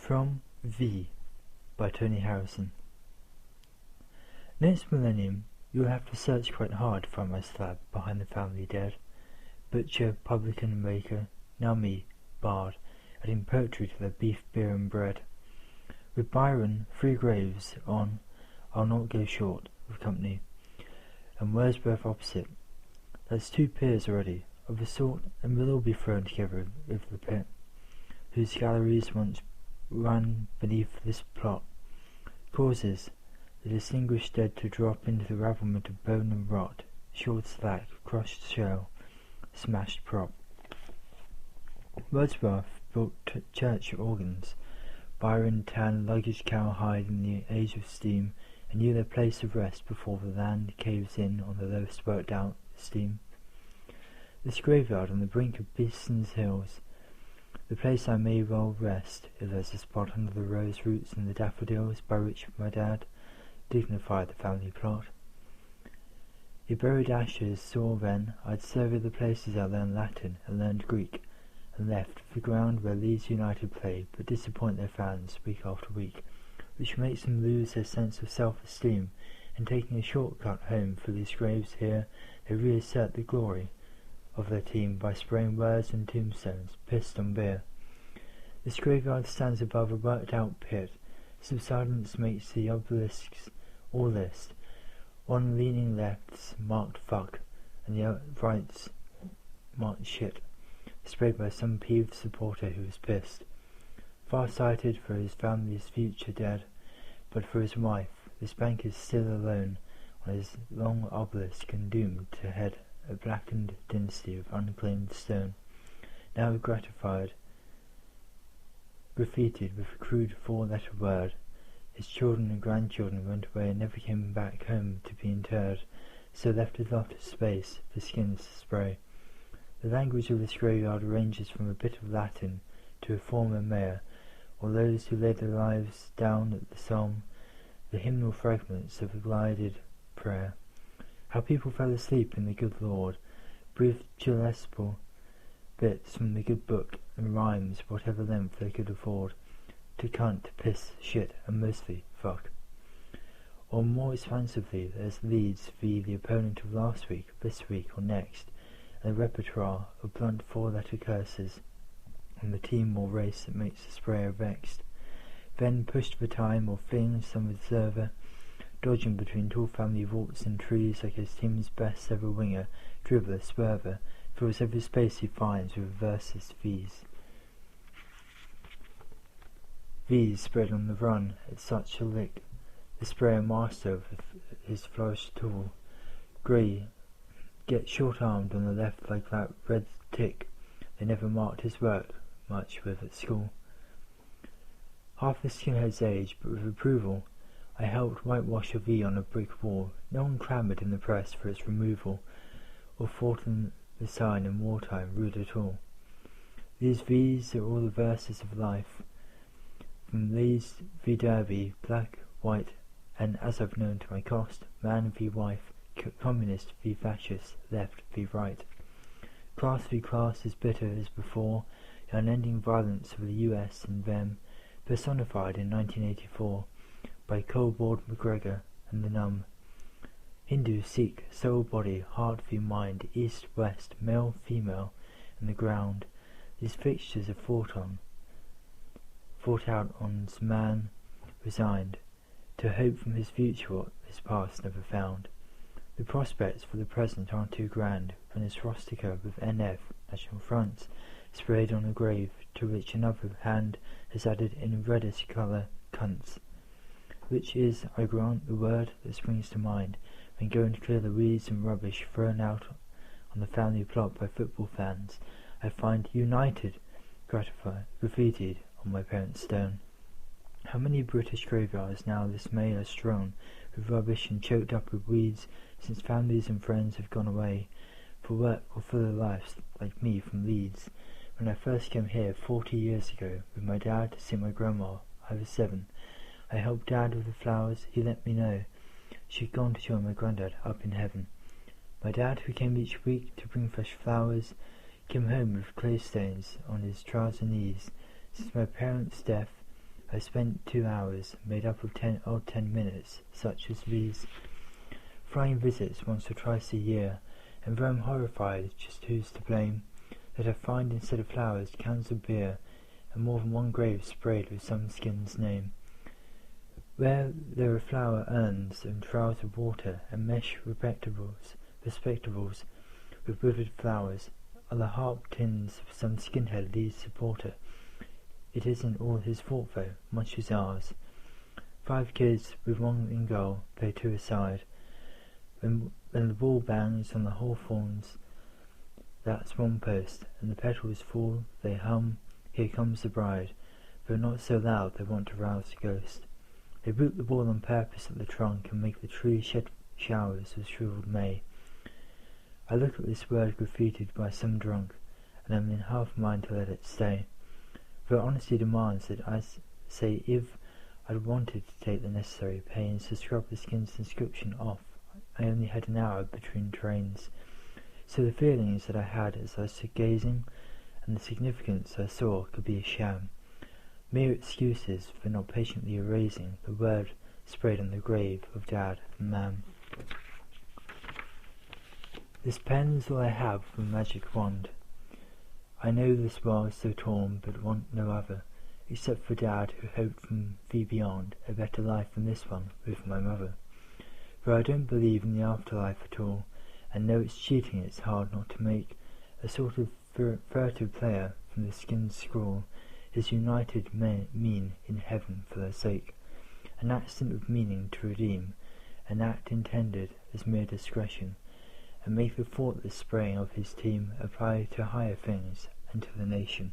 From V by Tony Harrison. Next millennium, you'll have to search quite hard to find my slab behind the family dead. Butcher, publican and baker, now me, bard, adding poetry to their beef, beer and bread. With Byron, 3 graves on, I'll not go short of company, and Wordsworth opposite. That's 2 peers already, of a sort, and we'll all be thrown together over the pit, whose galleries once ran beneath this plot. Causes the distinguished dead to drop into the ravelment of bone and rot, short slack, crushed shell, smashed prop. Wordsworth built church organs. Byron tanned luggage cowhide in the age of steam, and knew their place of rest before the land caves in on the lowest worked out steam. This graveyard on the brink of Beeston's Hills, the place I may well rest, if there's a spot under the rose roots and the daffodils by which my dad dignified the family plot. If buried ashes saw then, I'd survey the places I learned Latin and learned Greek, and left the ground where Leeds United play but disappoint their fans week after week, which makes them lose their sense of self-esteem, and taking a shortcut home for these graves here, they reassert the glory of their team by spraying words and tombstones, pissed on beer. This graveyard stands above a worked-out pit. Subsidence makes the obelisks all list. One leaning left's marked fuck, and the right's marked shit, sprayed by some peeved supporter who was pissed. Far-sighted for his family's future dead, but for his wife, this banker's still alone on his long obelisk and doomed to head a blackened dynasty of unclaimed stone, now gratified, graffitied with a crude 4-letter word. His children and grandchildren went away and never came back home to be interred, so left a lot of space for skins to spray. The language of this graveyard ranges from a bit of Latin to a former mayor, or those who laid their lives down at the psalm, the hymnal fragments of a glided prayer. How people fell asleep in the good Lord, brief gillespie bits from the good book, and rhymes whatever length they could afford, to cunt, piss, shit, and mostly fuck. Or more expansively, there's Leeds v. the opponent of last week, this week, or next, and a repertoire of blunt 4-letter curses, and the team or race that makes the sprayer vexed. Then pushed for time or fling some observer, dodging between tall family vaults and trees like his team's best ever winger, dribbler, swerver, fills every space he finds with versus V's. V's spread on the run at such a lick, the sprayer master of his flourished tool. Grey gets short-armed on the left like that red tick they never marked his work much with at school. Half the skinhead's age, but with approval, I helped whitewash a V on a brick wall. No one clamoured in the press for its removal, or fought in the sign in wartime rude at all. These V's are all the verses of life, from Leeds v Derby, black, white, and, as I've known to my cost, man v wife, communist v fascist, left v right. Class v class as bitter as before, the unending violence of the US and them, personified in 1984 by Cold-Board McGregor and the numb. Hindu, Sikh, soul, body, heart v mind, east, west, male, female, and the ground. These fixtures are fought out on's man resigned, to hope from his future what his past never found. The prospects for the present aren't too grand, when a swastika with NF, National Front, sprayed on a grave, to which another hand has added in reddish colour, cunts, which is, I grant, the word that springs to mind when going to clear the weeds and rubbish thrown out on the family plot by football fans. I find United graffitied on my parents' stone. How many British graveyards now this May are strewn with rubbish and choked up with weeds, since families and friends have gone away for work or for their lives, like me from Leeds. When I first came here 40 years ago with my dad to see my grandma, I was 7. I helped Dad with the flowers. He let me know she'd gone to join my granddad up in heaven. My dad, who came each week to bring fresh flowers, came home with clay stains on his trouser knees. Since my parents' death, I spent 2 hours, made up of 10 minutes, such as these. Flying visits once or twice a year, and though I'm horrified, just who's to blame, that I find instead of flowers cans of beer, and more than one grave sprayed with some skin's name. Where there are flower urns and trials of water, and mesh respectables with withered flowers, are the harp tins of some skinhead lead supporter. It isn't all his fault though, much as ours. 5 kids with one in goal play 2 aside. When the ball bangs on the hawthorns, that's one post, and the petals fall, they hum, Here Comes the Bride, though not so loud they want to rouse the ghost. They root the ball on purpose at the trunk and make the tree shed showers of shrivelled May. I look at this word graffitied by some drunk, and am in half a mind to let it stay. For honesty demands that I say if I'd wanted to take the necessary pains to scrub the skin's inscription off, I only had an hour between trains. So the feelings that I had as I stood gazing, and the significance I saw, could be a sham. Mere excuses for not patiently erasing the word sprayed on the grave of Dad and Mam. This pen's all I have of a magic wand. I know this world's so torn, but want no other, except for Dad, who hoped from the beyond a better life than this one with my mother. For I don't believe in the afterlife at all, and know it's cheating it's hard not to make. A sort of furtive player from the skin's scrawl, his united mean in heaven for their sake, an accent of meaning to redeem, an act intended as mere discretion, and make the thoughtless spraying of his team apply to higher things and to the nation.